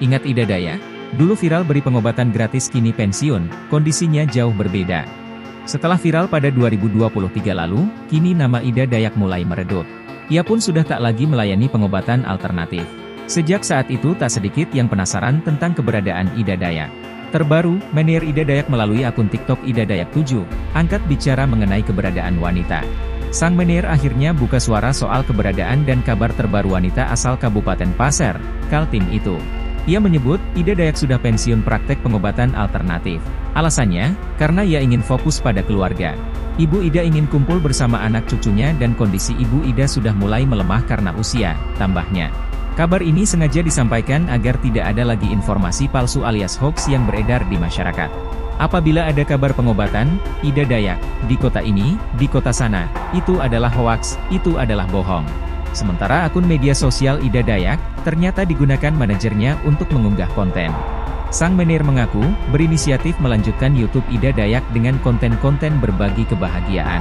Ingat Ida Dayak? Dulu viral beri pengobatan gratis kini pensiun, kondisinya jauh berbeda. Setelah viral pada 2023 lalu, kini nama Ida Dayak mulai meredup. Ia pun sudah tak lagi melayani pengobatan alternatif. Sejak saat itu tak sedikit yang penasaran tentang keberadaan Ida Dayak. Terbaru, menir Ida Dayak melalui akun TikTok Ida Dayak 7, angkat bicara mengenai keberadaan wanita. Sang menir akhirnya buka suara soal keberadaan dan kabar terbaru wanita asal Kabupaten Pasir, Kaltim itu. Ia menyebut, Ida Dayak sudah pensiun praktek pengobatan alternatif. Alasannya, karena ia ingin fokus pada keluarga. Ibu Ida ingin kumpul bersama anak cucunya dan kondisi Ibu Ida sudah mulai melemah karena usia, tambahnya. Kabar ini sengaja disampaikan agar tidak ada lagi informasi palsu alias hoax yang beredar di masyarakat. Apabila ada kabar pengobatan, Ida Dayak, di kota ini, di kota sana, itu adalah hoaks, itu adalah bohong. Sementara akun media sosial Ida Dayak, ternyata digunakan manajernya untuk mengunggah konten. Sang menir mengaku, berinisiatif melanjutkan YouTube Ida Dayak dengan konten-konten berbagi kebahagiaan.